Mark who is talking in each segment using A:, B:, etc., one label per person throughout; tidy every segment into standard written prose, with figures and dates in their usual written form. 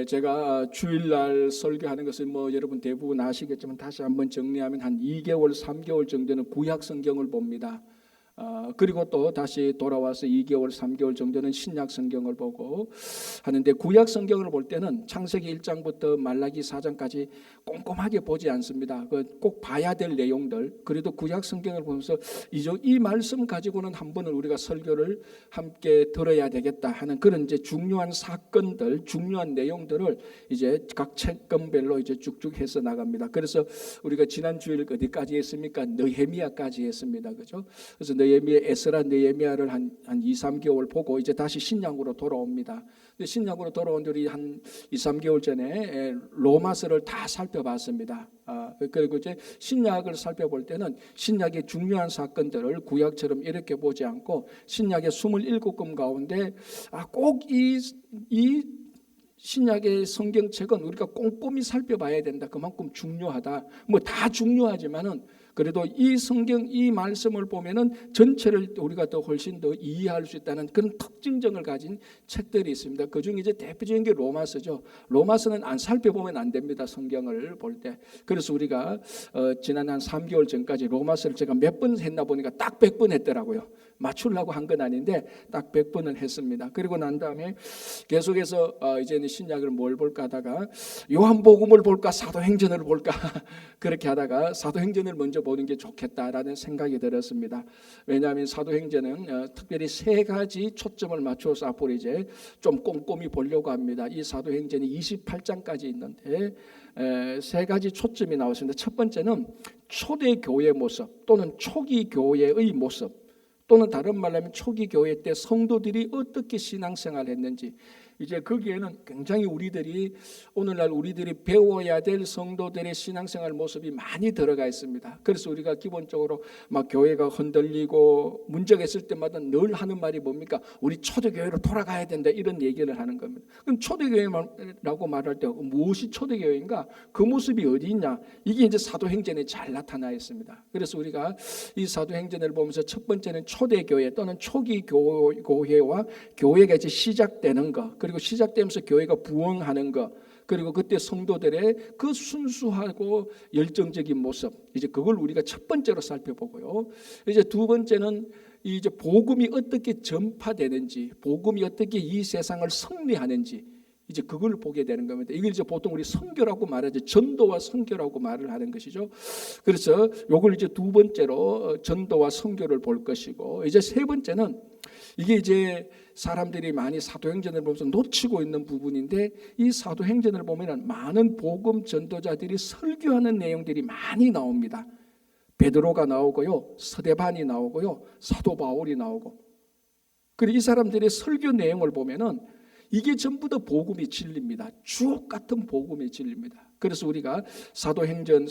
A: 제가 주일날 설교하는 것을 여러분 대부분 아시겠지만 다시 한번 정리하면 한 2개월, 3개월 정도는 구약 성경을 봅니다. 그리고 또 다시 돌아와서 2개월, 3개월 정도는 신약 성경을 보고 하는데, 구약 성경을 볼 때는 창세기 1장부터 말라기 4장까지 꼼꼼하게 보지 않습니다. 꼭 봐야 될 내용들, 그래도 구약 성경을 보면서 이 말씀 가지고는 한 번은 우리가 설교를 함께 들어야 되겠다 하는 그런 이제 중요한 사건들, 중요한 내용들을 이제 각 책권별로 이제 쭉쭉 해서 나갑니다. 그래서 우리가 지난 주일 어디까지 했습니까? 느헤미야까지 했습니다. 그죠? 그래서 느헤미야, 에스라, 느헤미야를 한 2, 3개월 보고 이제 다시 신약으로 돌아옵니다. 신약으로 돌아온 우리 한 2, 3개월 전에 로마서를 다 살펴봤습니다. 그리고 이제 신약을 살펴볼 때는 신약의 중요한 사건들을 구약처럼 이렇게 보지 않고 신약의 27권 가운데 꼭 이 신약의 성경책은 우리가 꼼꼼히 살펴봐야 된다. 그만큼 중요하다. 다 중요하지만은 그래도 이 성경, 이 말씀을 보면은 전체를 우리가 더 훨씬 더 이해할 수 있다는 그런 특징점을 가진 책들이 있습니다. 그 중에 이제 대표적인 게 로마서죠. 로마서는 안 살펴보면 안 됩니다. 성경을 볼 때. 그래서 우리가 지난 한 3개월 전까지 로마서를 제가 몇 번 했나 보니까 딱 100번 했더라고요. 맞추려고 한 건 아닌데 딱 100번을 했습니다. 그리고 난 다음에 계속해서 이제는 신약을 뭘 볼까 하다가 요한복음을 볼까 사도행전을 볼까 그렇게 하다가 사도행전을 먼저 보는 게 좋겠다라는 생각이 들었습니다. 왜냐하면 사도행전은 특별히 3가지 초점을 맞춰서 앞으로 이제 좀 꼼꼼히 보려고 합니다. 이 사도행전이 28장까지 있는데 3가지 초점이 나왔습니다. 첫 번째는 초대교회 모습 또는 초기 교회의 모습, 또는 다른 말로 하면 초기 교회 때 성도들이 어떻게 신앙생활을 했는지, 이제 거기에는 굉장히 오늘날 우리들이 배워야 될 성도들의 신앙생활 모습이 많이 들어가 있습니다. 그래서 우리가 기본적으로 막 교회가 흔들리고 문제가 있을 때마다 늘 하는 말이 뭡니까? 우리 초대교회로 돌아가야 된다, 이런 얘기를 하는 겁니다. 그럼 초대교회라고 말할 때 무엇이 초대교회인가? 그 모습이 어디 있냐? 이게 이제 사도행전에 잘 나타나 있습니다. 그래서 우리가 이 사도행전을 보면서 첫 번째는 초대교회 또는 초기 교회와 교회가 이제 시작되는 것, 그리고 시작되면서 교회가 부흥하는 것, 그리고 그때 성도들의 그 순수하고 열정적인 모습, 이제 그걸 우리가 첫 번째로 살펴보고요. 이제 두 번째는 이제 복음이 어떻게 전파되는지, 복음이 어떻게 이 세상을 승리하는지, 이제 그걸 보게 되는 겁니다. 이걸 이제 보통 우리 선교라고 말하죠. 전도와 선교라고 말을 하는 것이죠. 그래서 요걸 이제 두 번째로 전도와 선교를 볼 것이고, 이제 세 번째는 이게 이제 사람들이 많이 사도행전을 보면서 놓치고 있는 부분인데, 이 사도행전을 보면은 많은 복음 전도자들이 설교하는 내용들이 많이 나옵니다. 베드로가 나오고요, 스데반이 나오고요, 사도 바울이 나오고. 그리고 이 사람들의 설교 내용을 보면은 이게 전부 다 복음의 진리입니다. 주옥 같은 복음의 진리입니다. 그래서 우리가 사도행전은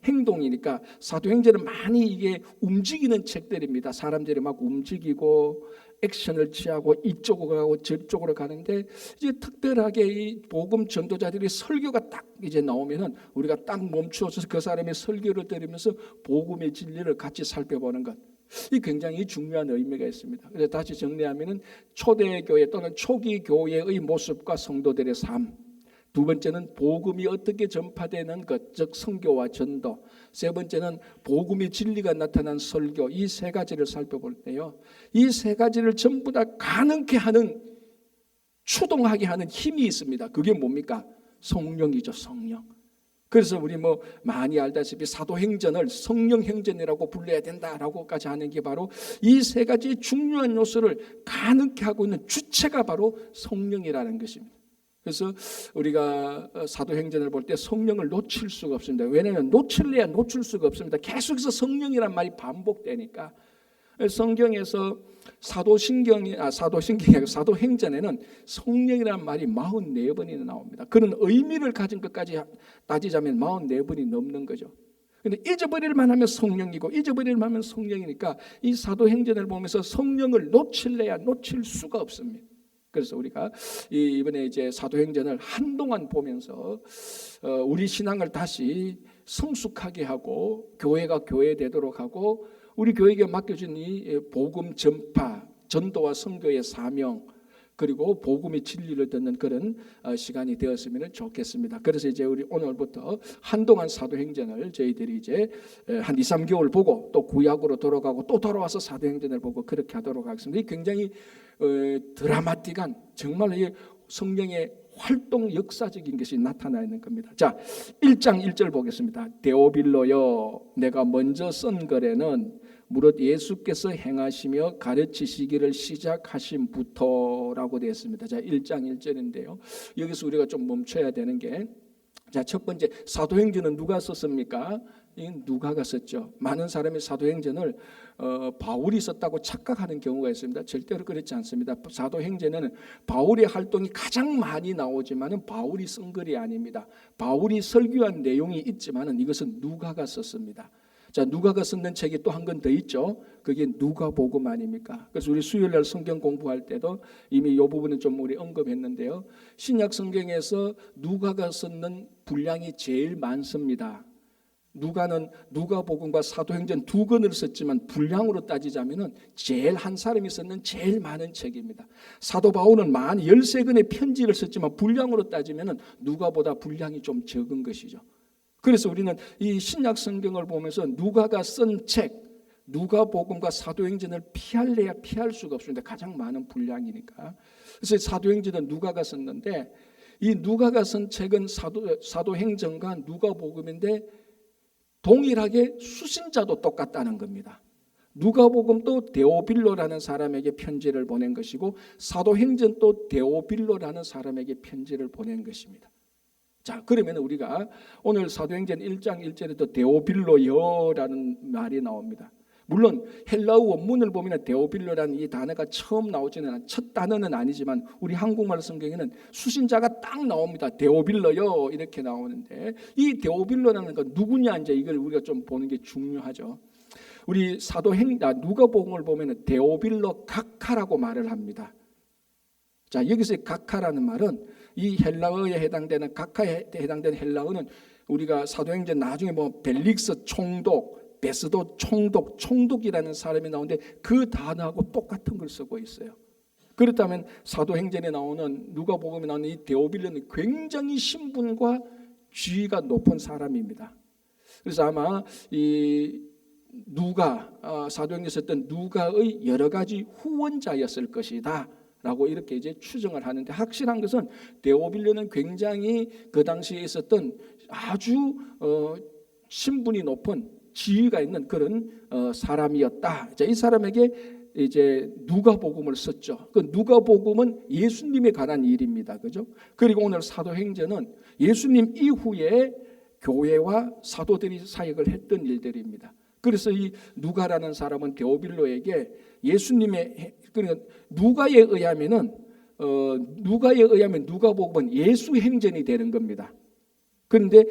A: 행동이니까 사도행전은 많이 이게 움직이는 책들입니다. 사람들이 막 움직이고 액션을 취하고 이쪽으로 가고 저쪽으로 가는데, 이제 특별하게 이 복음 전도자들의 설교가 딱 이제 나오면은 우리가 딱 멈추어서 그 사람의 설교를 들으면서 복음의 진리를 같이 살펴보는 것, 이 굉장히 중요한 의미가 있습니다. 그래서 다시 정리하면은 초대교회 또는 초기 교회의 모습과 성도들의 삶, 두 번째는 복음이 어떻게 전파되는 것, 즉 선교와 전도, 세 번째는 복음의 진리가 나타난 설교, 이 3가지를 살펴볼 때요, 이 3가지를 전부 다 가능케 하는, 추동하게 하는 힘이 있습니다. 그게 뭡니까? 성령이죠, 성령. 그래서 우리 많이 알다시피 사도행전을 성령행전이라고 불러야 된다라고까지 하는 게 바로 이 3가지 중요한 요소를 가능케 하고 있는 주체가 바로 성령이라는 것입니다. 그래서 우리가 사도행전을 볼 때 성령을 놓칠 수가 없습니다. 왜냐하면 놓칠래야 놓칠 수가 없습니다. 계속해서 성령이란 말이 반복되니까. 성경에서 사도행전에는 성령이라는 말이 44번이나 나옵니다. 그런 의미를 가진 것까지 따지자면 44번이 넘는 거죠. 근데 잊어버릴 만하면 성령이고 잊어버릴 만하면 성령이니까 이 사도행전을 보면서 성령을 놓칠래야 놓칠 수가 없습니다. 그래서 우리가 이번에 이제 사도행전을 한동안 보면서 우리 신앙을 다시 성숙하게 하고 교회가 교회되도록 하고, 우리 교회에게 맡겨진 이 복음 전파, 전도와 선교의 사명, 그리고 복음의 진리를 듣는 그런 시간이 되었으면 좋겠습니다. 그래서 이제 우리 오늘부터 한동안 사도행전을 저희들이 이제 한 2, 3개월 보고 또 구약으로 돌아가고 또 돌아와서 사도행전을 보고 그렇게 하도록 하겠습니다. 이 굉장히 드라마틱한 정말 이 성령의 활동 역사적인 것이 나타나 있는 겁니다. 자, 1장 1절 보겠습니다. 데오빌로여, 내가 먼저 쓴 글에는 무릇 예수께서 행하시며 가르치시기를 시작하신부터라고 되어 있습니다. 자, 1장 1절인데요. 여기서 우리가 좀 멈춰야 되는 게, 자, 첫 번째, 사도행전은 누가 썼습니까? 누가가 썼죠. 많은 사람이 사도행전을 바울이 썼다고 착각하는 경우가 있습니다. 절대로 그렇지 않습니다. 사도행전에는 바울의 활동이 가장 많이 나오지만은 바울이 쓴 글이 아닙니다. 바울이 설교한 내용이 있지만은 이것은 누가가 썼습니다. 자, 누가가 쓰는 책이 또 한 권 더 있죠. 그게 누가복음 아닙니까? 그래서 우리 수요일날 성경 공부할 때도 이미 이 부분은 좀 우리 언급했는데요. 신약 성경에서 누가가 쓰는 분량이 제일 많습니다. 누가는 누가복음과 사도행전 두 권을 썼지만 분량으로 따지자면은 제일 한 사람이 썼는 제일 많은 책입니다. 사도 바울은 만 13권의 편지를 썼지만 분량으로 따지면은 누가보다 분량이 좀 적은 것이죠. 그래서 우리는 이 신약 성경을 보면서 누가가 쓴 책, 누가복음과 사도행전을 피할래야 피할 수가 없습니다. 가장 많은 분량이니까. 그래서 사도행전은 누가가 썼는데 이 누가가 쓴 책은 사도행전과 누가복음인데 동일하게 수신자도 똑같다는 겁니다. 누가복음도 데오빌로라는 사람에게 편지를 보낸 것이고 사도행전도 데오빌로라는 사람에게 편지를 보낸 것입니다. 자, 그러면 우리가 오늘 사도행전 1장 1절에도 데오빌로여라는 말이 나옵니다. 물론 헬라어 원문을 보면 데오빌로라는 이 단어가 처음 나오지는 첫 단어는 아니지만 우리 한국말 성경에는 수신자가 딱 나옵니다. 데오빌로여 이렇게 나오는데 이 데오빌로라는 건 누구냐 이제 이걸 우리가 좀 보는 게 중요하죠. 우리 누가복음을 보면 데오빌로 각하라고 말을 합니다. 자, 여기서 각하라는 말은 이 헬라어에 해당되는 각하에 해당되는 헬라어는 우리가 사도행전 나중에 보면 벨릭스 총독, 베스도 총독이라는 사람이 나오는데 그 단어하고 똑같은 걸 쓰고 있어요. 그렇다면 사도행전에 나오는 누가복음에 나오는 이 데오빌로는 굉장히 신분과 지위가 높은 사람입니다. 그래서 아마 이 사도행전에 썼던 누가의 여러 가지 후원자였을 것이다. 라고 이렇게 이제 추정을 하는데 확실한 것은 데오빌로는 굉장히 그 당시에 있었던 아주 신분이 높은 지위가 있는 그런 사람이었다. 자, 이 사람에게 이제 누가복음을 썼죠. 그 누가복음은 예수님에 관한 일입니다. 그죠? 그리고 오늘 사도행전은 예수님 이후에 교회와 사도들이 사역을 했던 일들입니다. 그래서 이 누가라는 사람은 데오빌로에게 예수님의 그러니까 누가에 의하면 누가복음은 예수 행전이 되는 겁니다. 그런데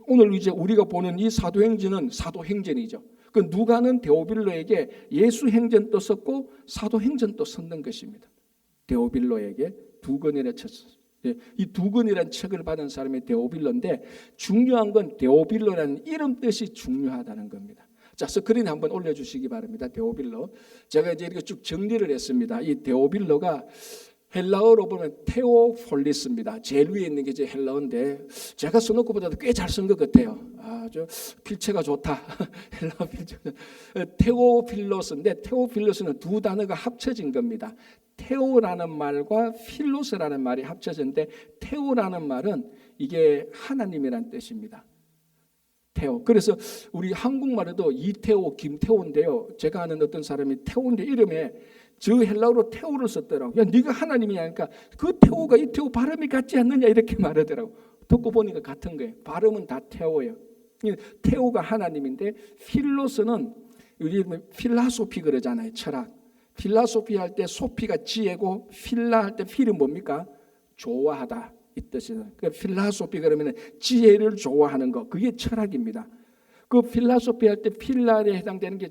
A: 오늘 이제 우리가 보는 이 사도행전은 사도행전이죠. 그 누가는 데오빌로에게 예수 행전도 썼고 사도행전도 썼는 것입니다. 데오빌로에게 두 권이나 쳤어요. 이 두 권이라는 책을 받은 사람이 데오빌로인데 중요한 건 데오빌로라는 이름 뜻이 중요하다는 겁니다. 자, 스크린에 한번 올려주시기 바랍니다. 데오빌로. 제가 이제 이렇게 쭉 정리를 했습니다. 이 데오빌로가 헬라어로 보면 테오폴리스입니다. 제일 위에 있는 게 이제 헬라어인데 제가 써놓은 것보다도 꽤 잘 쓴 것 같아요. 아주 필체가 좋다. 헬라어 필체. 테오필로스인데 테오필로스는 두 단어가 합쳐진 겁니다. 테오라는 말과 필로스라는 말이 합쳐졌는데 테오라는 말은 이게 하나님이란 뜻입니다. 태호. 그래서 우리 한국말에도 이태호, 김태호인데요. 제가 아는 어떤 사람이 태호인데 이름에 저 헬라어로 태호를 썼더라고. 야, 네가 하나님이냐 하니까 그 태호가 이 태호 발음이 같지 않느냐 이렇게 말하더라고. 듣고 보니까 같은 거예요. 발음은 다 태호예요. 태호가 하나님인데 필로스는 우리 필라소피 그러잖아요. 철학. 필라소피 할 때 소피가 지혜고 필라 할 때 필은 뭡니까? 좋아하다. 이 뜻이에요. 그 필라소피 그러면 지혜를 좋아하는 거, 그게 철학입니다. 그 필라소피 할 때 필라에 해당되는 게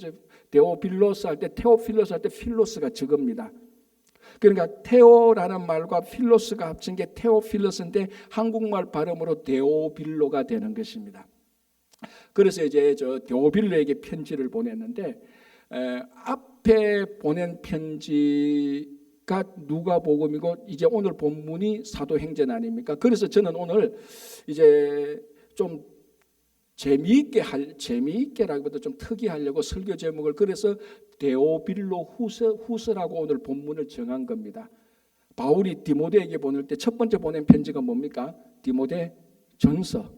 A: 데오빌로스 할 때 테오필로스 할 때 필로스가 적습니다. 그러니까 테오라는 말과 필로스가 합친 게 테오필로스인데 한국말 발음으로 데오빌로가 되는 것입니다. 그래서 이제 저 데오빌로에게 편지를 보냈는데 앞에 보낸 편지가 누가복음이고 이제 오늘 본문이 사도행전 아닙니까? 그래서 저는 오늘 이제 좀 재미있게라기보다 좀 특이하려고 설교 제목을 그래서 데오빌로 후서라고 오늘 본문을 정한 겁니다. 바울이 디모데에게 보낼 때 첫 번째 보낸 편지가 뭡니까? 디모데 전서.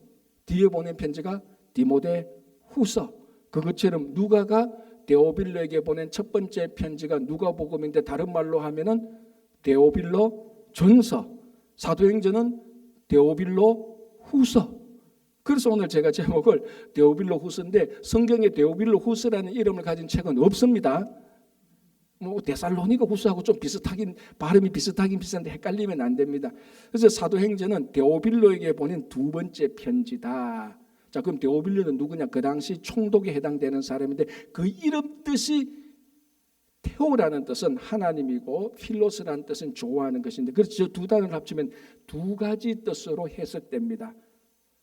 A: 뒤에 보낸 편지가 디모데 후서. 그것처럼 누가가 데오빌로에게 보낸 첫 번째 편지가 누가복음인데 다른 말로 하면은 데오빌로 전서. 사도행전은 데오빌로 후서. 그래서 오늘 제가 제목을 데오빌로 후서인데 성경에 데오빌로 후서라는 이름을 가진 책은 없습니다. 뭐 데살로니가 후서하고 좀 발음이 비슷하긴 비슷한데 헷갈리면 안 됩니다. 그래서 사도행전은 데오빌로에게 보낸 두 번째 편지다. 자, 그럼 데오빌로는 누구냐? 그 당시 총독에 해당되는 사람인데 그 이름 뜻이 테오라는 뜻은 하나님이고 필로스라는 뜻은 좋아하는 것인데 그래서 저 두 단어를 합치면 두 가지 뜻으로 해석됩니다.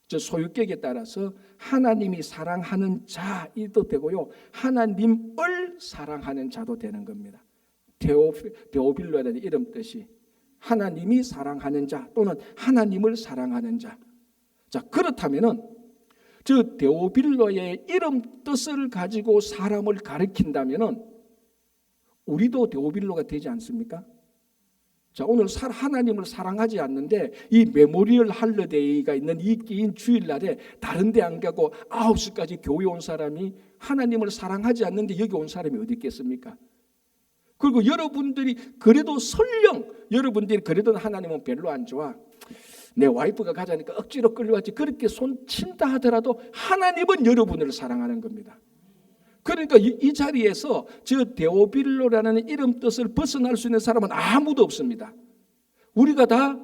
A: 저 소유격에 따라서 하나님이 사랑하는 자이도 되고요, 하나님을 사랑하는 자도 되는 겁니다. 데오빌로라는 이름 뜻이 하나님이 사랑하는 자 또는 하나님을 사랑하는 자. 자, 그렇다면은 저 데오빌로의 이름 뜻을 가지고 사람을 가리킨다면은 우리도 데오빌로가 되지 않습니까? 자, 오늘 하나님을 사랑하지 않는데 이 메모리얼 할러데이가 있는 이 긴 주일날에 다른 데 안 가고 9시까지 교회 온 사람이 하나님을 사랑하지 않는데 여기 온 사람이 어디 있겠습니까? 그리고 여러분들이 그래도 설령 여러분들이 그래도 하나님은 별로 안 좋아, 내 와이프가 가자니까 억지로 끌려왔지, 그렇게 손 친다 하더라도 하나님은 여러분을 사랑하는 겁니다. 그러니까 이 자리에서 저 데오빌로라는 이름 뜻을 벗어날 수 있는 사람은 아무도 없습니다. 우리가 다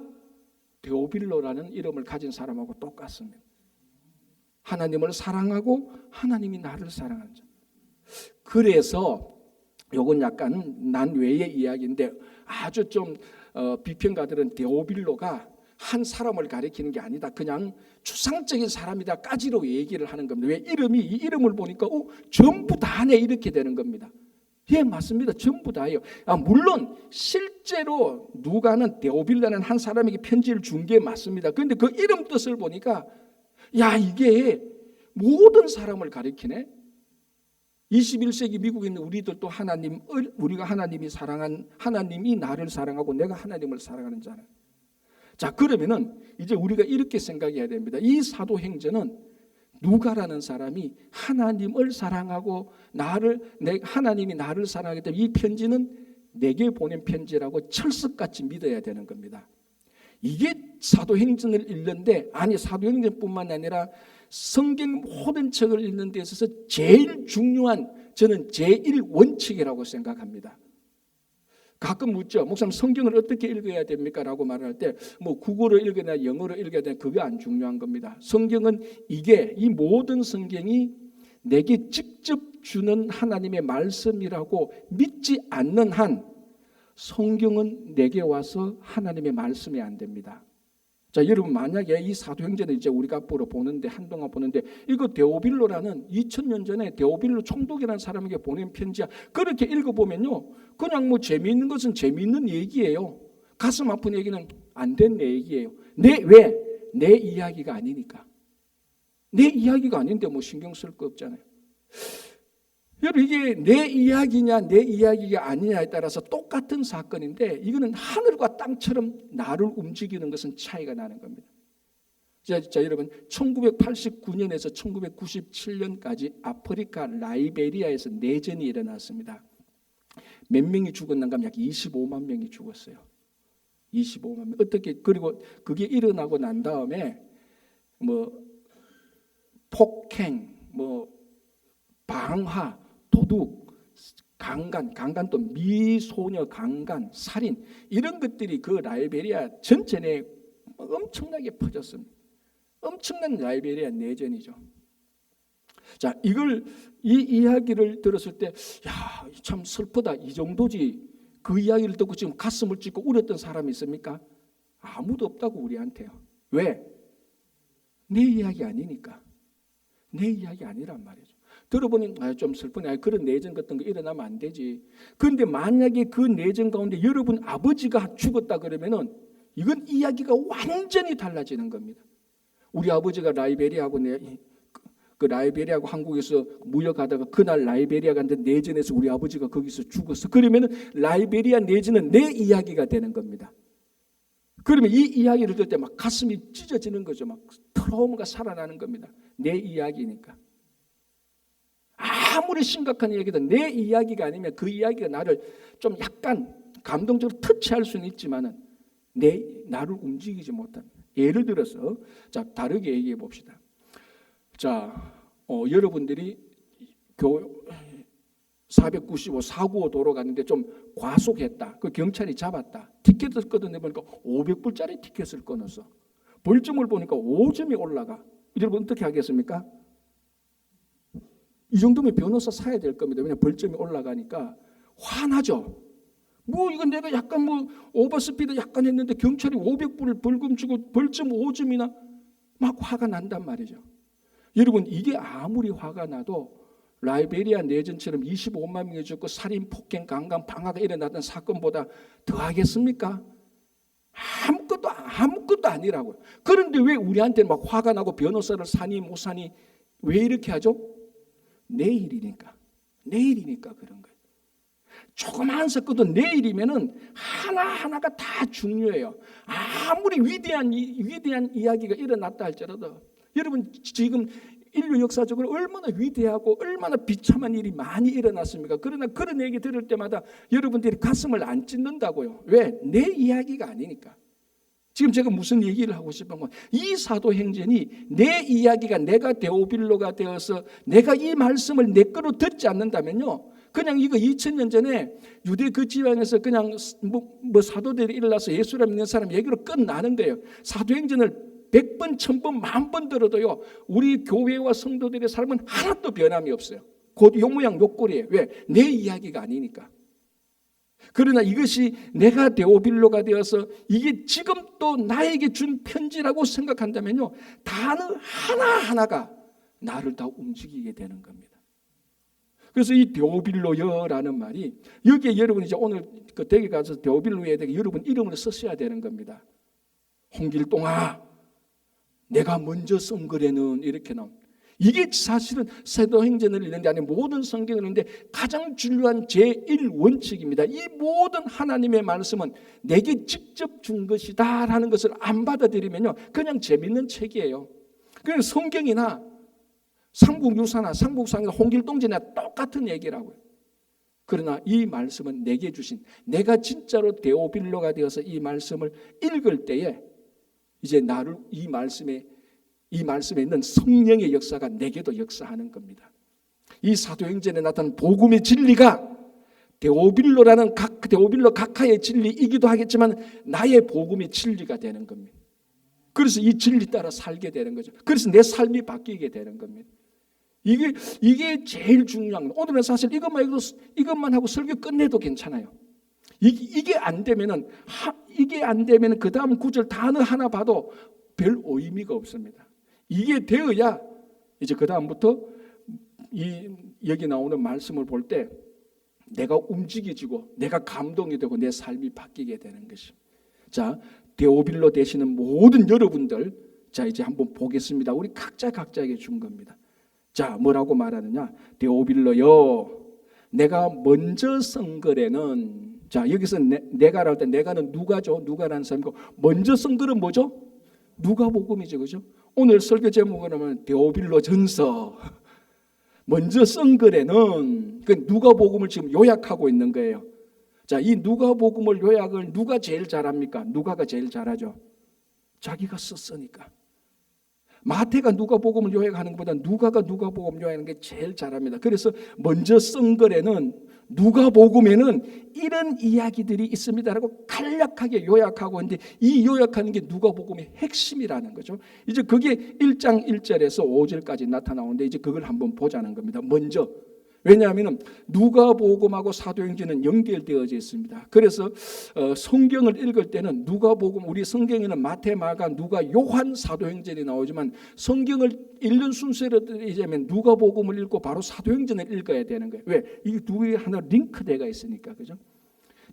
A: 데오빌로라는 이름을 가진 사람하고 똑같습니다. 하나님을 사랑하고 하나님이 나를 사랑하는 자. 그래서 요건 약간 난 외의 이야기인데 아주 좀 비평가들은 데오빌로가 한 사람을 가리키는 게 아니다, 그냥 추상적인 사람이다까지로 얘기를 하는 겁니다. 왜? 이 이름을 보니까 전부 다네 이렇게 되는 겁니다. 예, 맞습니다. 전부 다예요. 물론 실제로 누가는 데오빌로라는 한 사람에게 편지를 준 게 맞습니다. 그런데 그 이름 뜻을 보니까 이게 모든 사람을 가리키네. 21세기 미국에 있는 우리들도 우리가 하나님이 나를 사랑하고 내가 하나님을 사랑하는 자는. 자, 그러면은 이제 우리가 이렇게 생각해야 됩니다. 이 사도행전은 누가라는 사람이 하나님을 사랑하고 하나님이 나를 사랑하기 때문에 이 편지는 내게 보낸 편지라고 철석같이 믿어야 되는 겁니다. 이게 사도행전을 읽는데, 사도행전뿐만 아니라 성경 모든 책을 읽는 데 있어서 제일 중요한, 저는 제1원칙이라고 생각합니다. 가끔 묻죠. 목사님, 성경을 어떻게 읽어야 됩니까? 라고 말할 때 국어로 읽어야 되나 영어로 읽어야 되나 그게 안 중요한 겁니다. 성경은 이 모든 성경이 내게 직접 주는 하나님의 말씀이라고 믿지 않는 한 성경은 내게 와서 하나님의 말씀이 안 됩니다. 자, 여러분, 만약에 이 사도행전을 이제 우리가 한동안 보는데 이거 데오빌로라는 2000년 전에 데오빌로 총독이라는 사람에게 보낸 편지야. 그렇게 읽어보면요, 그냥 재미있는 것은 재미있는 얘기예요. 가슴 아픈 얘기는 안 된 얘기예요. 왜? 내 이야기가 아니니까. 내 이야기가 아닌데 신경 쓸 거 없잖아요. 여러분, 이게 내 이야기냐 내 이야기가 아니냐에 따라서 똑같은 사건인데 이거는 하늘과 땅처럼 나를 움직이는 것은 차이가 나는 겁니다. 자, 여러분, 1989년에서 1997년까지 아프리카 라이베리아에서 내전이 일어났습니다. 몇 명이 죽었는가 하면 약 25만 명이 죽었어요. 25만 명. 그리고 그게 일어나고 난 다음에 폭행, 방화, 도둑, 강간 또 미소녀 강간, 살인, 이런 것들이 그 라이베리아 전체 내에 엄청나게 퍼졌습니다. 엄청난 라이베리아 내전이죠. 자, 이 이야기를 들었을 때 참 슬프다, 이 정도지. 그 이야기를 듣고 지금 가슴을 찢고 울었던 사람이 있습니까? 아무도 없다고, 우리한테요. 왜? 내 이야기 아니니까. 내 이야기 아니란 말이죠. 들어보니 좀 슬프네. 그런 내전 같은 거 일어나면 안 되지. 그런데 만약에 그 내전 가운데 여러분 아버지가 죽었다 그러면은 이건 이야기가 완전히 달라지는 겁니다. 우리 아버지가 라이베리아하고 그 라이베리아하고 한국에서 무역하다가 그날 라이베리아 갔는데 내전에서 우리 아버지가 거기서 죽었어. 그러면은 라이베리아 내전은 내 이야기가 되는 겁니다. 그러면 이 이야기를 들을 때 막 가슴이 찢어지는 거죠. 막 트라우마가 살아나는 겁니다. 내 이야기니까. 아무리 심각한 이야기도 내 이야기가 아니면 그 이야기가 나를 좀 약간 감동적으로 터치할 수는 있지만은 나를 움직이지 못합니다. 예를 들어서 자 다르게 얘기해 봅시다. 자 여러분들이 495 495 도로 갔는데 좀 과속했다. 그 경찰이 잡았다. 티켓을 끊어내보니까 500불짜리 티켓을 끊어서 벌점을 보니까 5점이 올라가. 여러분 어떻게 하겠습니까? 이 정도면 변호사 사야 될 겁니다. 왜냐하면 벌점이 올라가니까 화나죠. 뭐 이건 내가 약간 뭐 오버스피드 약간 했는데 경찰이 500불을 벌금 주고 벌점 5점이나 막 화가 난단 말이죠. 여러분 이게 아무리 화가 나도 라이베리아 내전처럼 25만 명이 죽고 살인, 폭행, 강간, 방화가 일어났던 사건보다 더 하겠습니까? 아무것도 아니라고요. 그런데 왜 우리한테는 막 화가 나고 변호사를 사니 못 사니 왜 이렇게 하죠? 내일이니까 그런 거예요. 조그마한 사건도 내일이면은 하나하나가 다 중요해요. 아무리 위대한 이야기가 일어났다 할지라도 여러분 지금 인류 역사적으로 얼마나 위대하고 얼마나 비참한 일이 많이 일어났습니까? 그러나 그런 얘기 들을 때마다 여러분들이 가슴을 안 찢는다고요. 왜? 내 이야기가 아니니까. 지금 제가 무슨 얘기를 하고 싶은 건 이 사도행전이 내 이야기가 내가 데오빌로가 되어서 내가 이 말씀을 내 거로 듣지 않는다면요. 그냥 이거 2000년 전에 유대 그 지방에서 그냥 뭐 사도들이 일어나서 예수를 믿는 사람 얘기로 끝나는 거예요. 사도행전을 100번, 1000번, 10,000번 들어도요. 우리 교회와 성도들의 삶은 하나도 변함이 없어요. 곧 요 모양 요 꼴이에요. 왜? 내 이야기가 아니니까. 그러나 이것이 내가 데오빌로가 되어서 이게 지금 또 나에게 준 편지라고 생각한다면요. 단어 하나하나가 나를 다 움직이게 되는 겁니다. 그래서 이 데오빌로여라는 말이 여기에 여러분 이제 오늘 그 댁에 가서 데오빌로에 대해 여러분 이름을 쓰셔야 되는 겁니다. 홍길동아 내가 먼저 쓴 거래는 이렇게 나옵니다. 이게 사실은 사도행전을 읽는데 아니 모든 성경을 읽는데 가장 중요한 제1원칙입니다. 이 모든 하나님의 말씀은 내게 직접 준 것이다라는 것을 안 받아들이면요. 그냥 재밌는 책이에요. 그냥 성경이나 삼국유사나 삼국상이나 홍길동전이나 똑같은 얘기라고요. 그러나 이 말씀은 내게 주신 내가 진짜로 데오빌로가 되어서 이 말씀을 읽을 때에 이제 나를 이 말씀에 있는 성령의 역사가 내게도 역사하는 겁니다. 이 사도행전에 나타난 복음의 진리가 데오빌로 각하의 진리이기도 하겠지만 나의 복음의 진리가 되는 겁니다. 그래서 이 진리 따라 살게 되는 거죠. 그래서 내 삶이 바뀌게 되는 겁니다. 이게 제일 중요한 거예요. 오늘은 사실 이것만 하고 설교 끝내도 괜찮아요. 이게 안 되면은 그 다음 구절 단어 하나 봐도 별 의미가 없습니다. 이게 되어야 이제 그 다음부터 여기 나오는 말씀을 볼 때 내가 움직여지고 내가 감동이 되고 내 삶이 바뀌게 되는 것입니다. 자, 데오빌로 되시는 모든 여러분들, 자 이제 한번 보겠습니다. 우리 각자에게 준 겁니다. 자, 뭐라고 말하느냐? 데오빌로여, 내가 먼저 쓴 거래는, 자 여기서 내가라 할 때 내가는 누가죠? 누가라는 사람이고 먼저 쓴 거는 뭐죠? 누가복음이죠, 그죠? 오늘 설교 제목은 하면 데오빌로 전서. 먼저 쓴 거래는 그 누가복음을 지금 요약하고 있는 거예요. 자, 이 누가복음을 요약을 누가 제일 잘합니까? 누가가 제일 잘하죠. 자기가 썼으니까. 마태가 누가복음을 요약하는 것보다 누가가 누가복음 요약하는 게 제일 잘합니다. 그래서 먼저 쓴 거래는 누가복음에는 이런 이야기들이 있습니다라고 간략하게 요약하고 있는데 이 요약하는 게 누가복음의 핵심이라는 거죠. 이제 그게 1장 1절에서 5절까지 나타나오는데 이제 그걸 한번 보자는 겁니다. 먼저 왜냐하면 누가복음하고 사도행전은 연결되어져 있습니다. 그래서 성경을 읽을 때는 누가복음, 우리 성경에는 마태, 마가, 누가, 요한, 사도행전이 나오지만 성경을 읽는 순서로 이제면 누가복음을 읽고 바로 사도행전을 읽어야 되는 거예요. 왜? 이 두 개 하나 링크되어 있으니까. 그죠?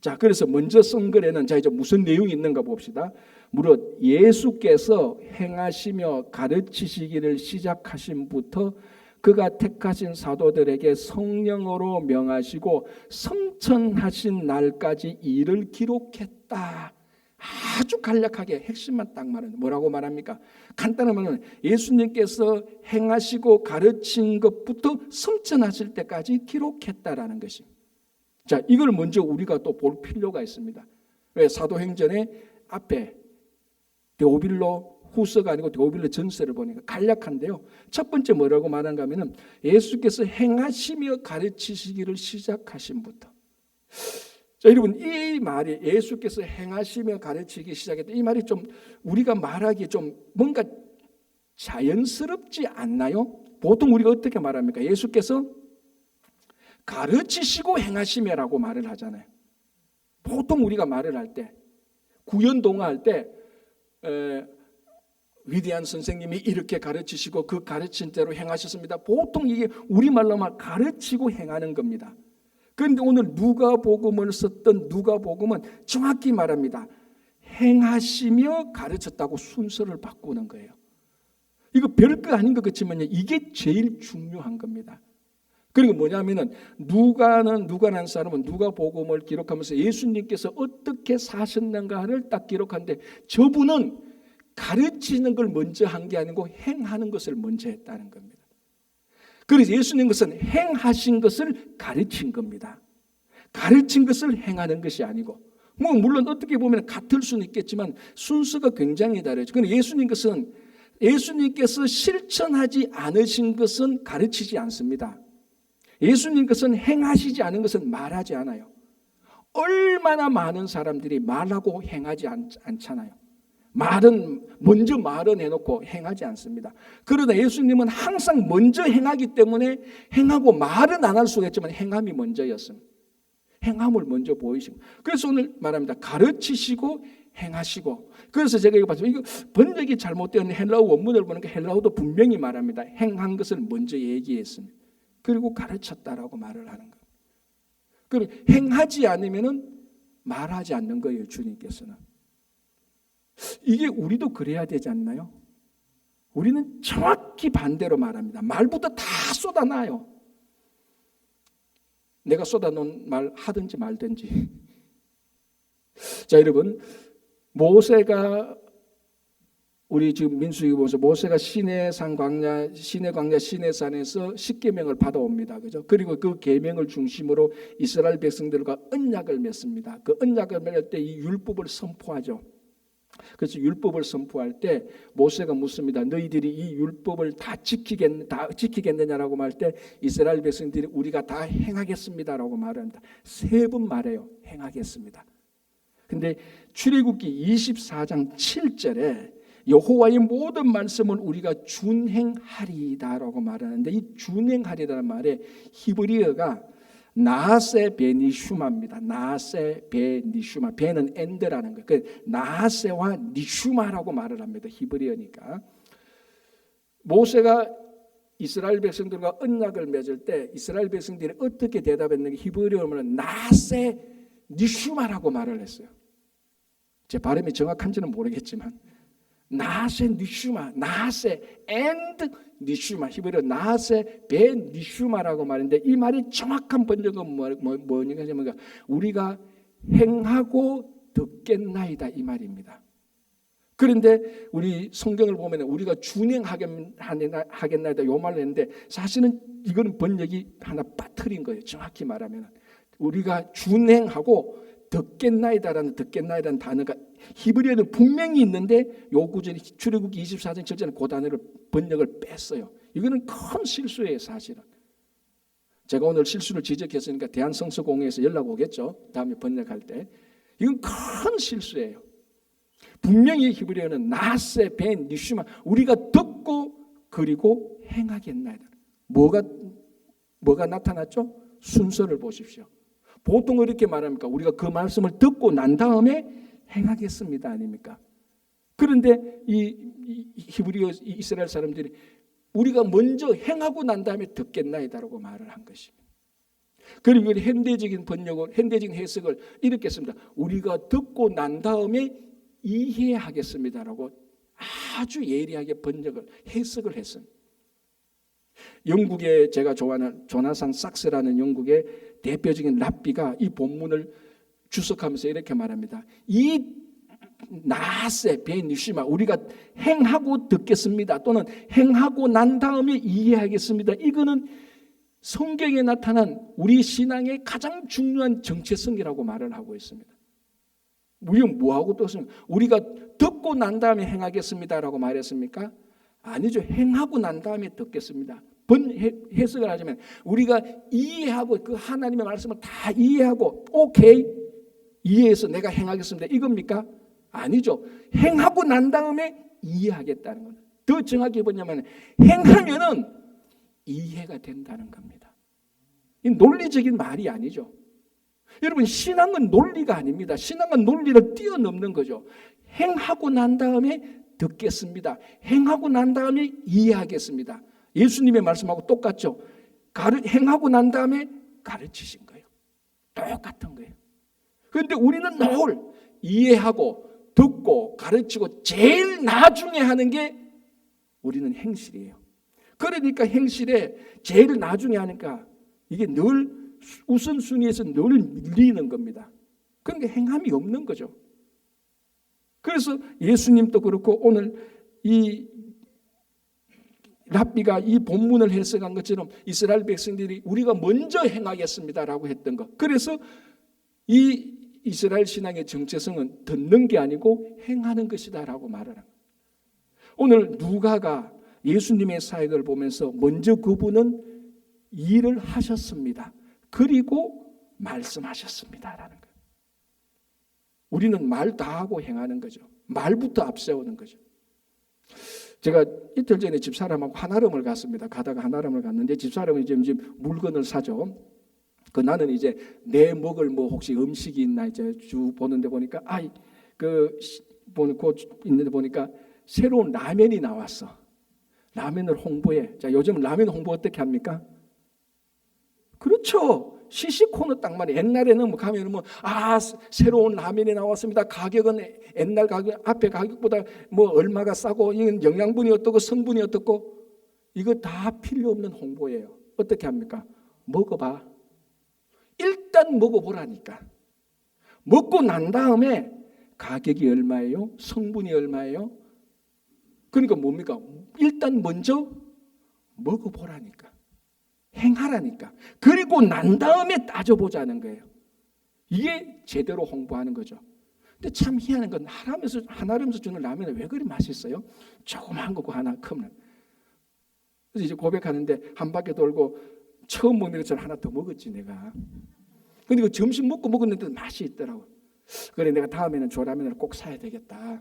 A: 자, 그래서 먼저 쓴 글에는 자 이제 무슨 내용이 있는가 봅시다. 무릇 예수께서 행하시며 가르치시기를 시작하신부터 그가 택하신 사도들에게 성령으로 명하시고 성천하신 날까지 일을 기록했다. 아주 간략하게 핵심만 딱 말하는 뭐라고 말합니까? 간단한 말은 예수님께서 행하시고 가르친 것부터 성천하실 때까지 기록했다라는 것입니다. 자, 이걸 먼저 우리가 또 볼 필요가 있습니다. 왜? 사도행전의 앞에 데오빌로 후서가 아니고 데오빌로 전서를 보니까 간략한데요. 첫 번째 뭐라고 말하는가 하면은 예수께서 행하시며 가르치시기를 시작하신부터. 자, 여러분 이 말이 예수께서 행하시며 가르치기 시작했다. 이 말이 좀 우리가 말하기 좀 뭔가 자연스럽지 않나요? 보통 우리가 어떻게 말합니까? 예수께서 가르치시고 행하시며라고 말을 하잖아요. 보통 우리가 말을 할 때 구연동화할 때 위대한 선생님이 이렇게 가르치시고 그 가르친 대로 행하셨습니다. 보통 이게 우리말로 말 가르치고 행하는 겁니다. 그런데 오늘 누가복음을 썼던 누가복음은 정확히 말합니다. 행하시며 가르쳤다고 순서를 바꾸는 거예요. 이거 별거 아닌 것 같지만요. 이게 제일 중요한 겁니다. 그리고 뭐냐면은 누가라는 사람은 누가복음을 기록하면서 예수님께서 어떻게 사셨는가를 딱 기록하는데 저분은 가르치는 걸 먼저 한 게 아니고 행하는 것을 먼저 했다는 겁니다. 그래서 예수님 것은 행하신 것을 가르친 겁니다. 가르친 것을 행하는 것이 아니고 뭐 물론 어떻게 보면 같을 수는 있겠지만 순서가 굉장히 다르죠. 그런데 예수님 것은 예수님께서 실천하지 않으신 것은 가르치지 않습니다. 예수님 것은 행하시지 않은 것은 말하지 않아요. 얼마나 많은 사람들이 말하고 행하지 않잖아요. 먼저 말은 해놓고 행하지 않습니다. 그러나 예수님은 항상 먼저 행하기 때문에 행하고 말은 안 할 수가 있지만 행함이 먼저였습니다. 행함을 먼저 보이시고. 그래서 오늘 말합니다. 가르치시고 행하시고. 그래서 제가 이거 봤어요. 이거 번역이 잘못된 헬라어 원문을 보니까 헬라어도 분명히 말합니다. 행한 것을 먼저 얘기했습니다. 그리고 가르쳤다라고 말을 하는 거예요. 그럼 행하지 않으면은 말하지 않는 거예요. 주님께서는. 이게 우리도 그래야 되지 않나요? 우리는 정확히 반대로 말합니다. 말부터 다 쏟아놔요. 내가 쏟아놓은 말 하든지 말든지. 자, 여러분, 모세가 우리 지금 민수기 보면서 모세가 시내산 광야, 시내산에서 십계명을 받아옵니다. 그죠? 그리고 그 계명을 중심으로 이스라엘 백성들과 언약을 맺습니다. 그 언약을 맺을 때 이 율법을 선포하죠. 그래서 율법을 선포할 때 모세가 묻습니다. 너희들이 이 율법을 다 지키겠느냐라고 말 때 이스라엘 백성들이 우리가 다 행하겠습니다라고 말합니다. 3번 말해요. 행하겠습니다. 근데 출애굽기 24장 7절에 여호와의 모든 말씀을 우리가 준행하리다라고 말하는데 이 준행하리다는 말에 히브리어가 나세 베니슈마입니다. 나세 베니슈마. 베는 엔드라는 거예요. 그 나세와 니슈마라고 말을 합니다. 히브리어니까. 모세가 이스라엘 백성들과 언약을 맺을 때 이스라엘 백성들이 어떻게 대답했는가? 히브리어로는 나세 니슈마라고 말을 했어요. 제 발음이 정확한지는 모르겠지만 나세 니슈마, 나세 앤드 니슈마, 히브리어 나세 베 니슈마라고 말인데 이 말이 정확한 번역은 뭐냐면 우리가 행하고 듣겠나이다 이 말입니다. 그런데 우리 성경을 보면 우리가 준행하겠나이다 이 말을 했는데 사실은 이거는 번역이 하나 빠뜨린 거예요. 정확히 말하면 우리가 준행하고 듣겠나이다라는 단어가 히브리어는 분명히 있는데 요 구절이 출애굽기 24장 7절에 그 단어를 번역을 뺐어요. 이거는 큰 실수예요. 사실은. 제가 오늘 실수를 지적했으니까 대한성서공회에서 연락 오겠죠. 다음에 번역할 때. 이건 큰 실수예요. 분명히 히브리어는 나세 벤 니슈마 우리가 듣고 그리고 행하겠나이다. 뭐가 뭐가 나타났죠? 순서를 보십시오. 보통 이렇게 말합니까? 우리가 그 말씀을 듣고 난 다음에 행하겠습니다. 아닙니까? 그런데 이 히브리 이스라엘 사람들이 우리가 먼저 행하고 난 다음에 듣겠나이다라고 말을 한 것입니다. 그리고 현대적인 번역을, 현대적인 해석을 이렇게 했습니다. 우리가 듣고 난 다음에 이해하겠습니다라고 아주 예리하게 번역을, 해석을 했습니다. 영국의 제가 좋아하는 조나산 sak스라는 영국의 대표적인 랍비가 이 본문을 주석하면서 이렇게 말합니다. 이 나세 베니시마, 우리가 행하고 듣겠습니다 또는 행하고 난 다음에 이해하겠습니다. 이거는 성경에 나타난 우리 신앙의 가장 중요한 정체성이라고 말을 하고 있습니다. 우리는 뭐하고 떴습니까? 우리가 듣고 난 다음에 행하겠습니다라고 말했습니까? 아니죠. 행하고 난 다음에 듣겠습니다. 해석을 하자면 우리가 이해하고 그 하나님의 말씀을 다 이해하고 오케이 이해해서 내가 행하겠습니다. 이겁니까? 아니죠. 행하고 난 다음에 이해하겠다는 겁니다. 더 정확히 뭐냐면 행하면은 이해가 된다는 겁니다. 이 논리적인 말이 아니죠. 여러분 신앙은 논리가 아닙니다. 신앙은 논리를 뛰어넘는 거죠. 행하고 난 다음에 듣겠습니다. 행하고 난 다음에 이해하겠습니다. 예수님의 말씀하고 똑같죠. 행하고 난 다음에 가르치신 거예요. 똑같은 거예요. 그런데 우리는 늘 이해하고 듣고 가르치고 제일 나중에 하는 게 우리는 행실이에요. 그러니까 행실에 제일 나중에 하니까 이게 늘 우선순위에서 늘 밀리는 겁니다. 그러니까 행함이 없는 거죠. 그래서 예수님도 그렇고 오늘 이 랍비가 이 본문을 해석한 것처럼 이스라엘 백성들이 우리가 먼저 행하겠습니다라고 했던 것. 그래서 이 이스라엘 신앙의 정체성은 듣는 게 아니고 행하는 것이다라고 말을 합니다. 오늘 누가가 예수님의 사역을 보면서 먼저 그분은 일을 하셨습니다. 그리고 말씀하셨습니다라는 거예요. 우리는 말 다 하고 행하는 거죠. 말부터 앞세우는 거죠. 제가 이틀 전에 집사람하고 한아름을 갔습니다. 가다가 한아름을 갔는데 집사람이 이제 물건을 사죠. 그 나는 이제 내 먹을 뭐 혹시 음식이 있나 이제 쭉 보는데 보니까 있는데 보니까 새로운 라면이 나왔어. 라면을 홍보해. 자, 요즘 라면 홍보 어떻게 합니까? 그렇죠. 시시코너 딱 말이에요. 옛날에는 뭐 가면은 새로운 라면이 나왔습니다. 가격은 옛날 가격 앞에 가격보다 뭐 얼마가 싸고 이건 영양분이 어떻고 성분이 어떻고 이거 다 필요 없는 홍보예요. 어떻게 합니까? 먹어봐. 일단 먹어보라니까. 먹고 난 다음에 가격이 얼마예요? 성분이 얼마예요? 그러니까 뭡니까? 일단 먼저 먹어보라니까. 행하라니까. 그리고 난 다음에 따져보자는 거예요. 이게 제대로 홍보하는 거죠. 근데 참 희한한 건 하나름에서 주는 라면이 왜 그리 맛있어요? 조그만 거고 하나 크면. 그래서 이제 고백하는데 한 바퀴 돌고 처음 먹는 것처럼 하나 더 먹었지 내가. 근데 그 점심 먹고 먹었는데 맛이 있더라고. 그래 내가 다음에는 저 라면을 꼭 사야 되겠다.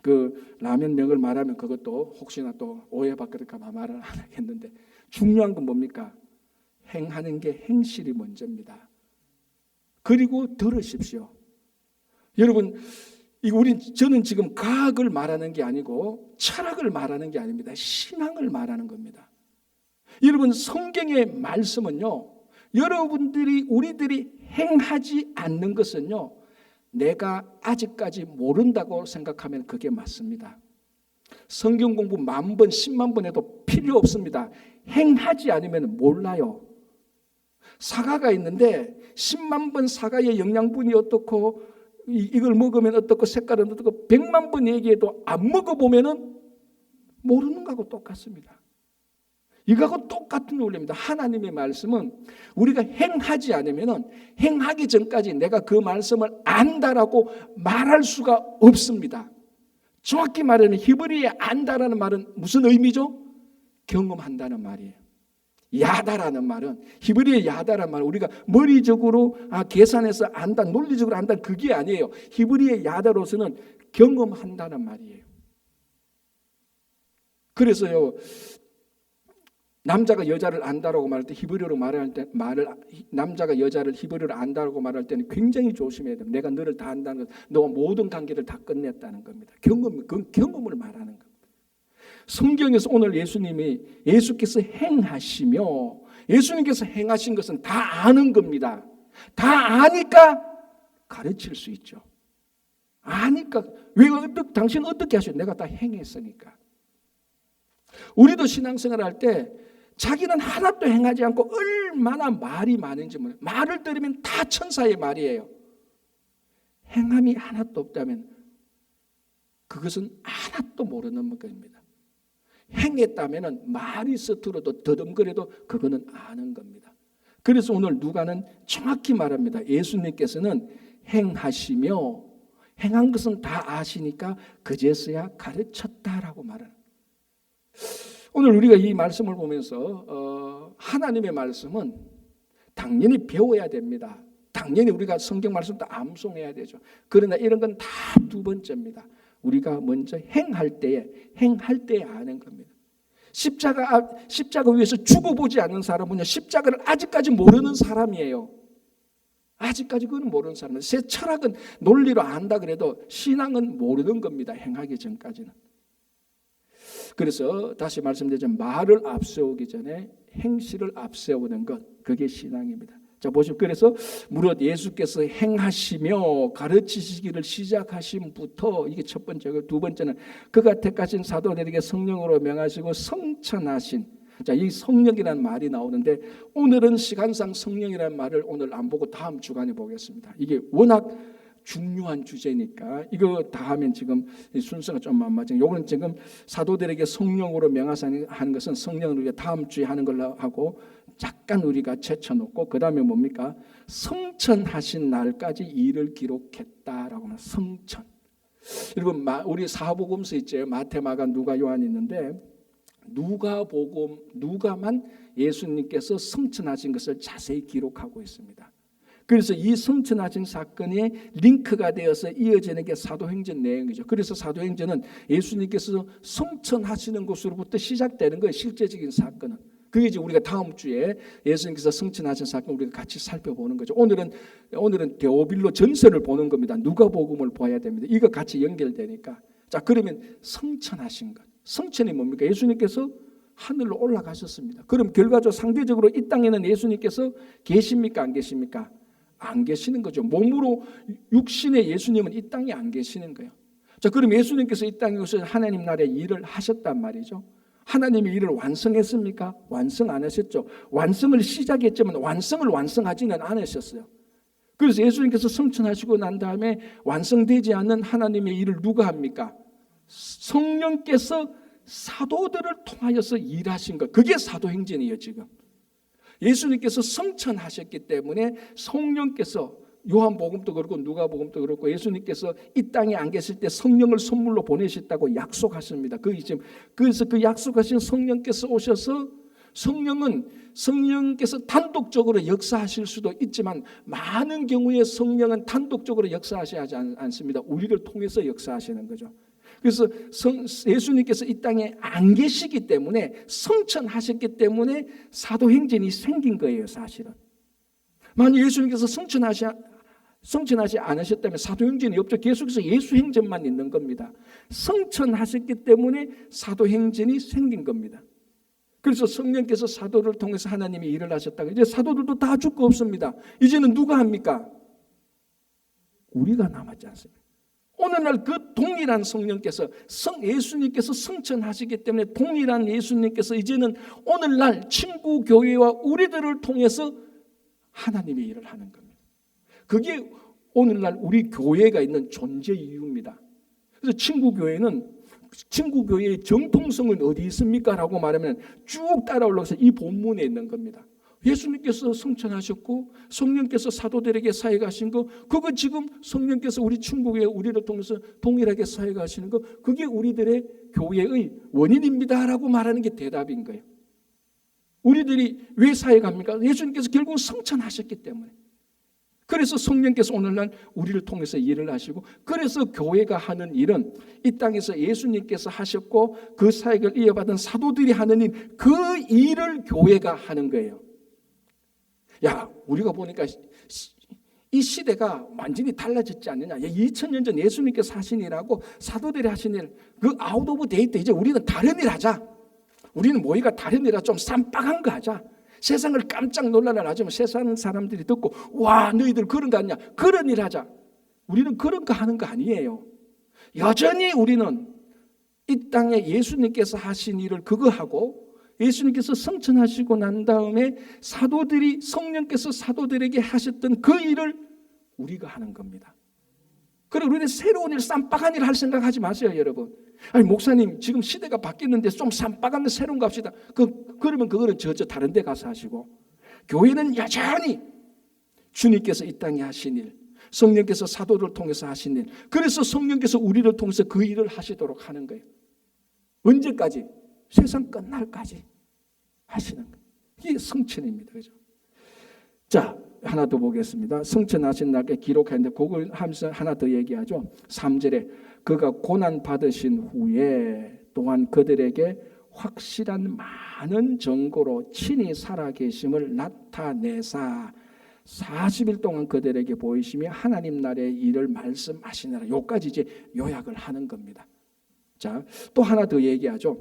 A: 그 라면명을 말하면 그것도 혹시나 또 오해받을까 봐 말을 안 하겠는데 중요한 건 뭡니까? 행하는 게 행실이 먼저입니다. 그리고 들으십시오. 여러분, 저는 지금 과학을 말하는 게 아니고 철학을 말하는 게 아닙니다. 신앙을 말하는 겁니다. 여러분, 성경의 말씀은요, 우리들이 행하지 않는 것은요, 내가 아직까지 모른다고 생각하면 그게 맞습니다. 성경 공부 10,000번, 100,000번 해도 필요 없습니다. 행하지 않으면 몰라요. 사과가 있는데 10만 번 사과의 영양분이 어떻고 이걸 먹으면 어떻고 색깔은 어떻고 100만 번 얘기해도 안 먹어보면 모르는 거하고 똑같습니다. 이거하고 똑같은 원리입니다. 하나님의 말씀은 우리가 행하지 않으면 행하기 전까지 내가 그 말씀을 안다라고 말할 수가 없습니다. 정확히 말하면 히브리에 안다라는 말은 무슨 의미죠? 경험한다는 말이에요. 야다라는 말은 히브리의 야다라는 말은 우리가 머리적으로 계산해서 안다, 논리적으로 안다 그게 아니에요. 히브리의 야다로서는 경험한다는 말이에요. 그래서요 남자가 여자를 안다라고 말할 때 히브리어로 말할 때 남자가 여자를 히브리어로 안다라고 말할 때는 굉장히 조심해야 됩니다. 내가 너를 다 안다는 것, 너와 모든 관계를 다 끝냈다는 겁니다. 그 경험을 말하는 겁니다. 성경에서 오늘 예수께서 행하시며 예수님께서 행하신 것은 다 아는 겁니다. 다 아니까 가르칠 수 있죠. 아니까 당신 어떻게 하셔? 내가 다 행했으니까. 우리도 신앙생활할 때 자기는 하나도 행하지 않고 얼마나 말이 많은지 몰라요. 말을 들으면 다 천사의 말이에요. 행함이 하나도 없다면 그것은 하나도 모르는 것입니다. 행했다면 말이 서투러도 더듬거려도 그거는 아는 겁니다. 그래서 오늘 누가는 정확히 말합니다. 예수님께서는 행하시며 행한 것은 다 아시니까 그제서야 가르쳤다라고 말하는. 오늘 우리가 이 말씀을 보면서 하나님의 말씀은 당연히 배워야 됩니다. 당연히 우리가 성경 말씀도 암송해야 되죠. 그러나 이런 건 다 두 번째입니다. 우리가 먼저 행할 때에 아는 겁니다. 십자가 위에서 죽어보지 않은 사람은요, 십자가를 아직까지 모르는 사람이에요. 아직까지 그건 모르는 사람이에요. 새 철학은 논리로 안다 그래도 신앙은 모르는 겁니다. 행하기 전까지는. 그래서 다시 말씀드리자면 말을 앞세우기 전에 행실을 앞세우는 것, 그게 신앙입니다. 자, 보시면 그래서 무릇 예수께서 행하시며 가르치시기를 시작하심부터, 이게 첫 번째고, 두 번째는 그가 택하신 사도들에게 성령으로 명하시고 성천하신. 자, 이 성령이라는 말이 나오는데 오늘은 시간상 성령이라는 말을 오늘 안 보고 다음 주간에 보겠습니다. 이게 워낙 중요한 주제니까 이거 다 하면 지금 순서가 좀 안 맞아요. 요거는 지금 사도들에게 성령으로 명하사는 것은 성령을 우리가 다음 주에 하는 걸로 하고 잠깐 우리가 제쳐놓고 그 다음에 뭡니까? 성천하신 날까지 일을 기록했다라고 하면 성천. 여러분 우리 사복음서 있죠. 마태, 마가, 누가, 요한 있는데 누가만 예수님께서 성천하신 것을 자세히 기록하고 있습니다. 그래서 이 성천하신 사건이 링크가 되어서 이어지는 게 사도행전 내용이죠. 그래서 사도행전은 예수님께서 성천하시는 곳으로부터 시작되는 거예요. 실제적인 사건은. 그게 이제 우리가 다음 주에 예수님께서 성천하신 사건 우리가 같이 살펴보는 거죠. 오늘은 데오빌로 전설을 보는 겁니다. 누가복음을 봐야 됩니다. 이거 같이 연결되니까. 자, 그러면 성천하신 것. 성천이 뭡니까? 예수님께서 하늘로 올라가셨습니다. 그럼 결과적으로 상대적으로 이 땅에는 예수님께서 계십니까? 안 계십니까? 안 계시는 거죠. 몸으로 육신의 예수님은 이 땅에 안 계시는 거예요. 자, 그럼 예수님께서 이 땅에 오셔서 하나님 나라의 일을 하셨단 말이죠. 하나님의 일을 완성했습니까? 완성 안 하셨죠. 완성을 시작했지만 완성을 완성하지는 않으셨어요. 그래서 예수님께서 성천하시고 난 다음에 완성되지 않는 하나님의 일을 누가 합니까? 성령께서 사도들을 통하여서 일하신 것. 그게 사도행전이에요. 지금 예수님께서 성천하셨기 때문에 성령께서 요한복음도 그렇고 누가복음도 그렇고 예수님께서 이 땅에 안 계실 때 성령을 선물로 보내셨다고 약속하십니다. 그래서 그 약속하신 성령께서 오셔서 성령께서 단독적으로 역사하실 수도 있지만 많은 경우에 성령은 단독적으로 역사하시지 않습니다. 우리를 통해서 역사하시는 거죠. 그래서 예수님께서 이 땅에 안 계시기 때문에 성천하셨기 때문에 사도행전이 생긴 거예요. 사실은 만약 예수님께서 성천하지 않으셨다면 사도행전이 없죠. 계속해서 예수행전만 있는 겁니다. 성천하셨기 때문에 사도행전이 생긴 겁니다. 그래서 성령께서 사도를 통해서 하나님이 일을 하셨다가 이제 사도들도 다 죽고 없습니다. 이제는 누가 합니까? 우리가 남았지 않습니까? 오늘날 그 동일한 성령께서 예수님께서 성천하시기 때문에 동일한 예수님께서 이제는 오늘날 친구 교회와 우리들을 통해서 하나님의 일을 하는 겁니다. 그게 오늘날 우리 교회가 있는 존재 이유입니다. 그래서 친구 교회의 정통성은 어디 있습니까? 라고 말하면 쭉 따라 올라가서 이 본문에 있는 겁니다. 예수님께서 성천하셨고 성령께서 사도들에게 사역하신 거, 그거 지금 성령께서 우리 친구교회 우리를 통해서 동일하게 사역하시는 거, 그게 우리들의 교회의 원인입니다 라고 말하는 게 대답인 거예요. 우리들이 왜 사역합니까? 예수님께서 결국 성천하셨기 때문에. 그래서 성령께서 오늘날 우리를 통해서 일을 하시고, 그래서 교회가 하는 일은 이 땅에서 예수님께서 하셨고 그 사역을 이어받은 사도들이 하는 일, 그 일을 교회가 하는 거예요. 야, 우리가 보니까 이 시대가 완전히 달라졌지 않느냐. 2000년 전 예수님께서 하신 일하고 사도들이 하신 일, 그 아웃 오브 데이트, 이제 우리는 다른 일 하자. 우리는 모이가 다른 일 하자. 좀 쌈박한 거 하자. 세상을 깜짝 놀라라 하지만 세상 사람들이 듣고, 와, 너희들 그런 거 아니냐, 그런 일 하자. 우리는 그런 거 하는 거 아니에요. 여전히 우리는 이 땅에 예수님께서 하신 일을 그거 하고, 예수님께서 성천하시고 난 다음에 사도들이, 성령께서 사도들에게 하셨던 그 일을 우리가 하는 겁니다. 그리고 우리는 새로운 일, 쌈박한 일 할 생각하지 마세요, 여러분. 아니, 목사님, 지금 시대가 바뀌었는데 좀 쌈박한 거 새로운 거 합시다. 그러면 그거는 저 다른 데 가서 하시고, 교회는 여전히 주님께서 이 땅에 하신 일, 성령께서 사도를 통해서 하신 일, 그래서 성령께서 우리를 통해서 그 일을 하시도록 하는 거예요. 언제까지? 세상 끝날까지 하시는 거예요. 이게 성천입니다. 그죠? 자, 하나 더 보겠습니다. 성천하신 날께 기록했는데 그걸 하면서 하나 더 얘기하죠. 3절에 그가 고난 받으신 후에 또한 그들에게 확실한 많은 증거로 친히 살아계심을 나타내사 40일 동안 그들에게 보이시며 하나님 나라의 일을 말씀하시느라. 여기까지 이제 요약을 하는 겁니다. 자, 또 하나 더 얘기하죠.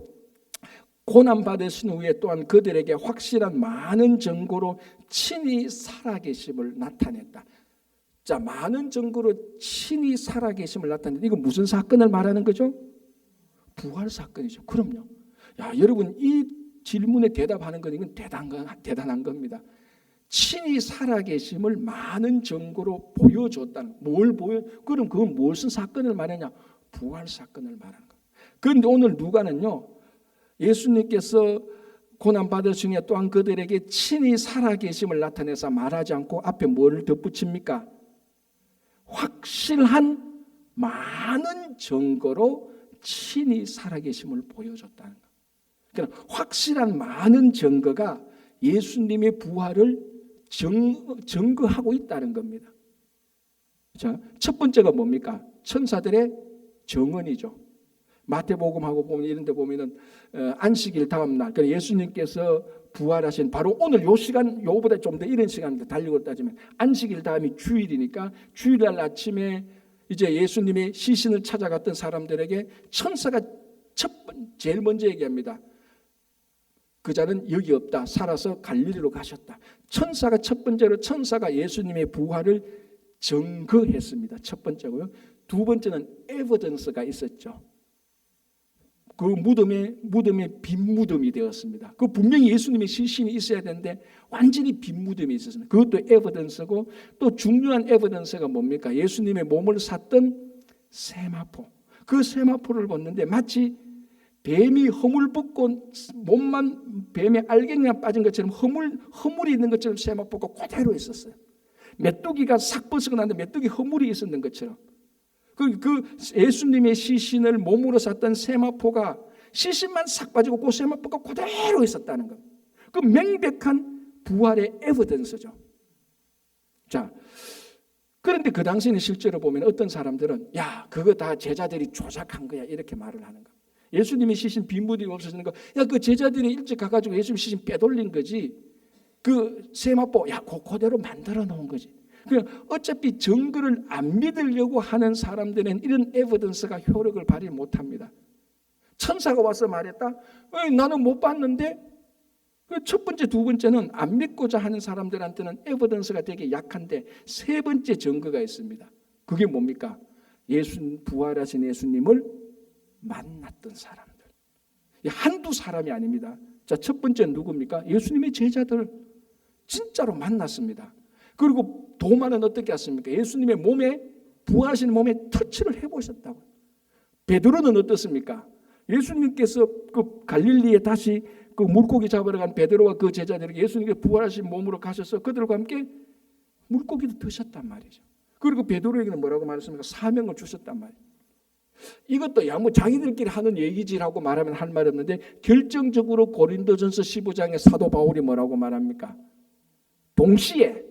A: 고난 받으신 후에 또한 그들에게 확실한 많은 증거로 친히 살아계심을 나타냈다. 자, 많은 증거로 친히 살아계심을 나타냈다. 이거 무슨 사건을 말하는 거죠? 부활 사건이죠. 그럼요. 야, 여러분, 이 질문에 대답하는 건 이건 대단한 겁니다. 친히 살아계심을 많은 증거로 보여줬다는. 그럼 그건 무슨 사건을 말하냐? 부활 사건을 말하는 거예요. 그런데 오늘 누가는요, 예수님께서 고난받으시니 또한 그들에게 친히 살아계심을 나타내서 말하지 않고 앞에 뭐를 덧붙입니까? 확실한 많은 증거로 친히 살아계심을 보여줬다는 거예요. 그러니까 확실한 많은 증거가 예수님의 부활을 증거하고 있다는 겁니다. 자, 첫 번째가 뭡니까? 천사들의 증언이죠. 마태복음하고 보면 이런 데 보면은 안식일 다음 날, 그러니까 예수님께서 부활하신 바로 오늘 요 시간, 요보다 좀 더 이른 시간입니다. 달력으로 따지면 안식일 다음이 주일이니까 주일날 아침에 이제 예수님의 시신을 찾아갔던 사람들에게 천사가 제일 먼저 얘기합니다. 그 자는 여기 없다. 살아서 갈릴리로 가셨다. 천사가 첫 번째로 천사가 예수님의 부활을 증거했습니다. 첫 번째고요. 두 번째는 에비던스가 있었죠. 그 무덤에 빈 무덤이 되었습니다. 그 분명히 예수님의 시신이 있어야 되는데 완전히 빈 무덤이 있었습니다. 그것도 에비던스고, 또 중요한 에비던스가 뭡니까? 예수님의 몸을 샀던 세마포. 그 세마포를 봤는데 마치 뱀이 허물 벗고 몸만 뱀의 알갱이가 빠진 것처럼 허물이 있는 것처럼 세마포가 그대로 있었어요. 메뚜기가 싹 벗어고 났는데 메뚜기 허물이 있었는 것처럼. 그 예수님의 시신을 몸으로 샀던 세마포가 시신만 싹 빠지고 그 세마포가 그대로 있었다는 것. 그 명백한 부활의 에비던스죠. 자, 그런데 그 당시에는 실제로 보면 어떤 사람들은 야, 그거 다 제자들이 조작한 거야, 이렇게 말을 하는 거야. 예수님의 시신 빈 무덤이 없어지는 거, 야, 그 제자들이 일찍 가가지고 예수님 시신 빼돌린 거지. 그 세마포, 야, 그대로 만들어 놓은 거지. 어차피 증거를 안 믿으려고 하는 사람들은 이런 에비던스가 효력을 발휘 못합니다. 천사가 와서 말했다. 나는 못 봤는데. 첫 번째, 두 번째는 안 믿고자 하는 사람들한테는 에비던스가 되게 약한데, 세 번째 증거가 있습니다. 그게 뭡니까? 부활하신 예수님을 만났던 사람들. 한두 사람이 아닙니다. 자, 첫 번째는 누굽니까? 예수님의 제자들 진짜로 만났습니다. 그리고 도마는 어떻게 했습니까? 예수님의 몸에, 부활하신 몸에 터치를 해보셨다고. 베드로는 어떻습니까? 예수님께서 그 갈릴리에 다시 그 물고기 잡으러 간 베드로와 그 제자들에게 예수님께서 부활하신 몸으로 가셔서 그들과 함께 물고기도 드셨단 말이죠. 그리고 베드로에게는 뭐라고 말했습니까? 사명을 주셨단 말이에요. 이것도 야, 뭐 자기들끼리 하는 얘기지라고 말하면 할 말 없는데, 결정적으로 고린도전서 15장에 사도 바울이 뭐라고 말합니까? 동시에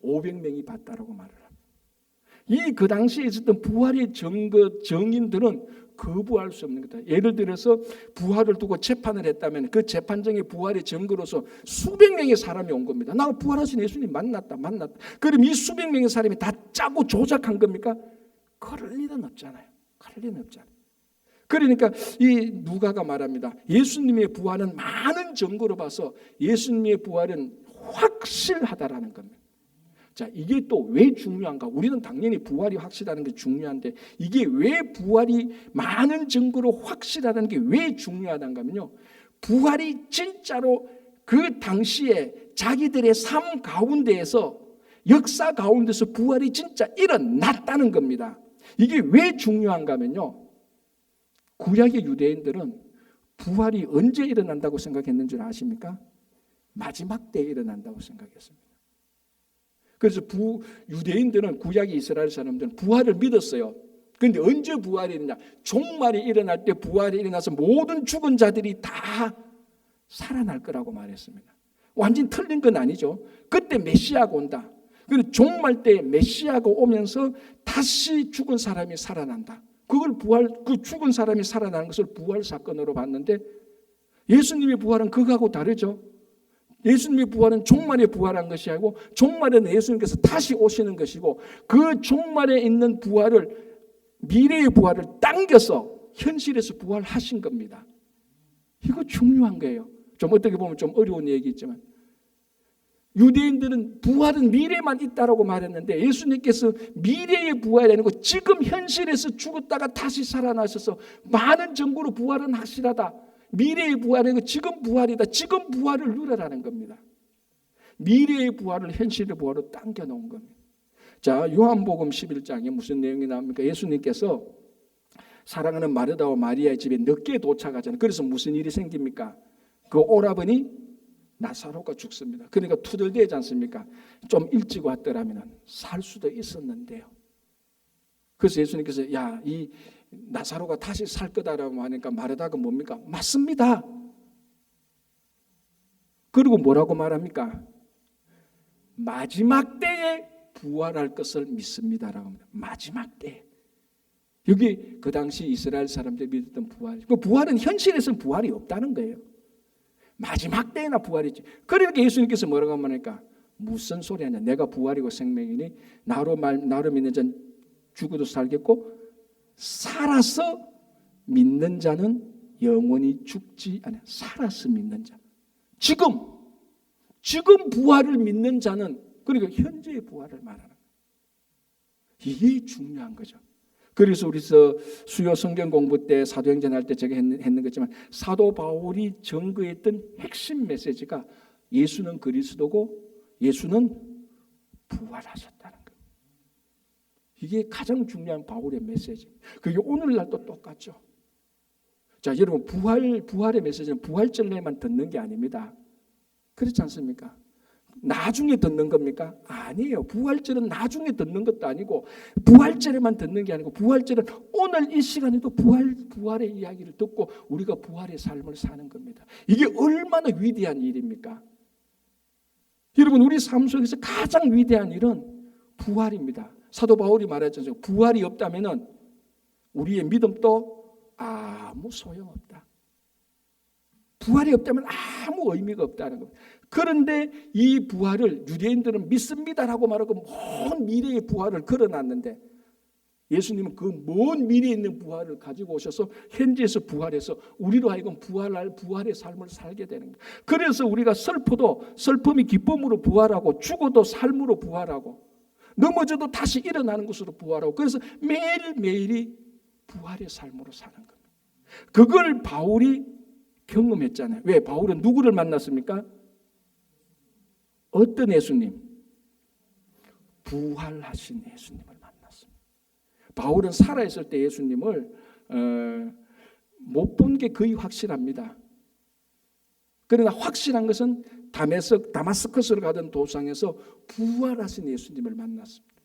A: 500명이 봤다라고 말을 합니다. 그 당시에 있었던 부활의 정인들은 거부할 수 없는 거다. 예를 들어서 부활을 두고 재판을 했다면 그 재판정의 부활의 증거로서 수백 명의 사람이 온 겁니다. 나 부활하신 예수님 만났다. 그럼 이 수백 명의 사람이 다 짜고 조작한 겁니까? 그럴 일은 없잖아요. 그러니까 이 누가가 말합니다. 예수님의 부활은 많은 증거로 봐서 예수님의 부활은 확실하다라는 겁니다. 자, 이게 또 왜 중요한가? 우리는 당연히 부활이 확실하다는 게 중요한데 이게 왜 부활이 많은 증거로 확실하다는 게 왜 중요하다는가 하면요. 부활이 진짜로 그 당시에 자기들의 삶 가운데에서 역사 가운데서 부활이 진짜 일어났다는 겁니다. 이게 왜 중요한가 하면요. 구약의 유대인들은 부활이 언제 일어난다고 생각했는 줄 아십니까? 마지막 때에 일어난다고 생각했습니다. 그래서 유대인들은 구약의 이스라엘 사람들은 부활을 믿었어요. 그런데 언제 부활이 일어나냐? 종말이 일어날 때 부활이 일어나서 모든 죽은 자들이 다 살아날 거라고 말했습니다. 완전히 틀린 건 아니죠. 그때 메시아가 온다. 그리고 종말 때 메시아가 오면서 다시 죽은 사람이 살아난다. 그 죽은 사람이 살아나는 것을 부활 사건으로 봤는데 예수님의 부활은 그거하고 다르죠. 예수님의 부활은 종말에 부활한 것이 아니고 종말에는 예수님께서 다시 오시는 것이고 그 종말에 있는 부활을 미래의 부활을 당겨서 현실에서 부활하신 겁니다. 이거 중요한 거예요. 좀 어떻게 보면 좀 어려운 얘기있지만 유대인들은 부활은 미래만 있다라고 말했는데 예수님께서 미래의 부활이 아니고 지금 현실에서 죽었다가 다시 살아나셔서 많은 증거로 부활은 확실하다. 미래의 부활이 아니고 지금 부활이다. 지금 부활을 누려라는 겁니다. 미래의 부활을 현실의 부활로 당겨놓은 겁니다. 자, 요한복음 11장에 무슨 내용이 나옵니까? 예수님께서 사랑하는 마르다와 마리아의 집에 늦게 도착하잖아요. 그래서 무슨 일이 생깁니까? 그 오라버니 나사로가 죽습니다. 그러니까 투덜대지 않습니까? 좀 일찍 왔더라면 살 수도 있었는데요. 그래서 예수님께서 이 나사로가 다시 살 거다라고 하니까 마르다가 뭡니까? 맞습니다. 그리고 뭐라고 말합니까? 마지막 때에 부활할 것을 믿습니다라고 합니다. 마지막 때. 여기 그 당시 이스라엘 사람들이 믿었던 부활. 그 부활은 현실에서는 부활이 없다는 거예요. 마지막 때에나 부활이지. 그러니까 예수님께서 뭐라고 말하니까 무슨 소리 하냐. 내가 부활이고 생명이니 나로 믿는 자는 죽어도 살겠고 살아서 믿는 자는 영원히 죽지 않아요. 살아서 믿는 자. 지금 부활을 믿는 자는 그러니까 현재의 부활을 말하는 거예요. 이게 중요한 거죠. 그래서 우리서 수요 성경 공부 때 사도행전 할 때 제가 했는 거지만 사도 바울이 전거했던 핵심 메시지가 예수는 그리스도고 예수는 부활하셨다는 거예요. 이게 가장 중요한 바울의 메시지. 그게 오늘날도 똑같죠. 자, 여러분 부활의 메시지는 부활절에만 듣는 게 아닙니다. 그렇지 않습니까? 나중에 듣는 겁니까? 아니에요. 부활절은 나중에 듣는 것도 아니고 부활절에만 듣는 게 아니고 부활절은 오늘 이 시간에도 부활의 이야기를 듣고 우리가 부활의 삶을 사는 겁니다. 이게 얼마나 위대한 일입니까? 여러분 우리 삶 속에서 가장 위대한 일은 부활입니다. 사도 바울이 말했잖아요. 부활이 없다면 우리의 믿음도 아무 소용없다. 부활이 없다면 아무 의미가 없다는 겁니다. 그런데 이 부활을 유대인들은 믿습니다라고 말하고 먼 미래의 부활을 걸어놨는데 예수님은 그 먼 미래에 있는 부활을 가지고 오셔서 현재에서 부활해서 우리로 하여금 부활할 부활의 삶을 살게 되는 거예요. 그래서 우리가 슬퍼도 슬픔이 기쁨으로 부활하고 죽어도 삶으로 부활하고 넘어져도 다시 일어나는 것으로 부활하고 그래서 매일매일이 부활의 삶으로 사는 겁니다. 그걸 바울이 경험했잖아요. 왜? 바울은 누구를 만났습니까? 어떤 예수님? 부활하신 예수님을 만났습니다. 바울은 살아있을 때 예수님을 못 본 게 거의 확실합니다. 그러나 확실한 것은 다마스커스로 가던 도상에서 부활하신 예수님을 만났습니다.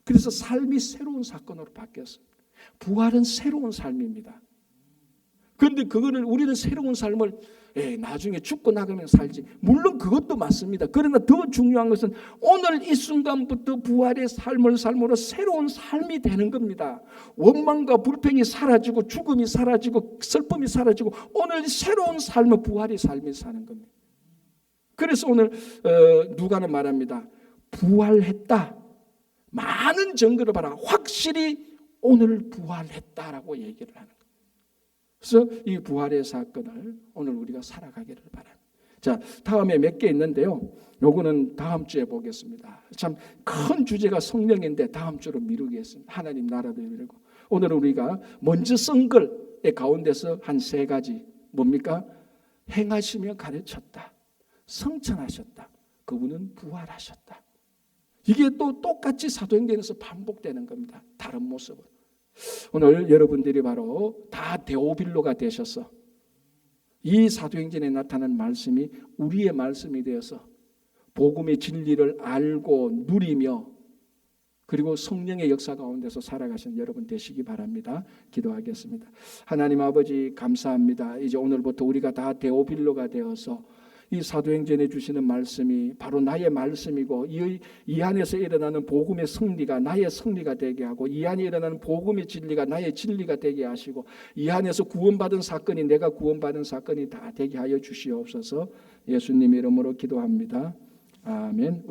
A: 그래서 삶이 새로운 사건으로 바뀌었습니다. 부활은 새로운 삶입니다. 그런데 그거를 우리는 새로운 삶을 나중에 죽고 나가면 살지. 물론 그것도 맞습니다. 그러나 더 중요한 것은 오늘 이 순간부터 부활의 삶을 삶으로 새로운 삶이 되는 겁니다. 원망과 불평이 사라지고 죽음이 사라지고 슬픔이 사라지고 오늘 새로운 삶을 부활의 삶을 사는 겁니다. 그래서 오늘 누가는 말합니다. 부활했다. 많은 증거를 봐라. 확실히 오늘 부활했다라고 얘기를 하는 거예요. 그래서 이 부활의 사건을 오늘 우리가 살아가기를 바랍니다. 자, 다음에 몇 개 있는데요. 요거는 다음 주에 보겠습니다. 참 큰 주제가 성령인데 다음 주로 미루겠습니다. 하나님 나라도 미루고. 오늘은 우리가 먼저 쓴 글의 가운데서 한 세 가지 뭡니까? 행하시며 가르쳤다. 성천하셨다. 그분은 부활하셨다. 이게 또 똑같이 사도행전에서 반복되는 겁니다. 다른 모습은. 오늘 여러분들이 바로 다 데오빌로가 되셔서 이 사도행전에 나타난 말씀이 우리의 말씀이 되어서 복음의 진리를 알고 누리며 그리고 성령의 역사 가운데서 살아가시는 여러분 되시기 바랍니다. 기도하겠습니다. 하나님 아버지 감사합니다. 이제 오늘부터 우리가 다 데오빌로가 되어서 이 사도행전에 주시는 말씀이 바로 나의 말씀이고 이 안에서 일어나는 복음의 승리가 나의 승리가 되게 하고 이 안에 일어나는 복음의 진리가 나의 진리가 되게 하시고 이 안에서 구원받은 사건이 내가 구원받은 사건이 다 되게 하여 주시옵소서. 예수님 이름으로 기도합니다. 아멘.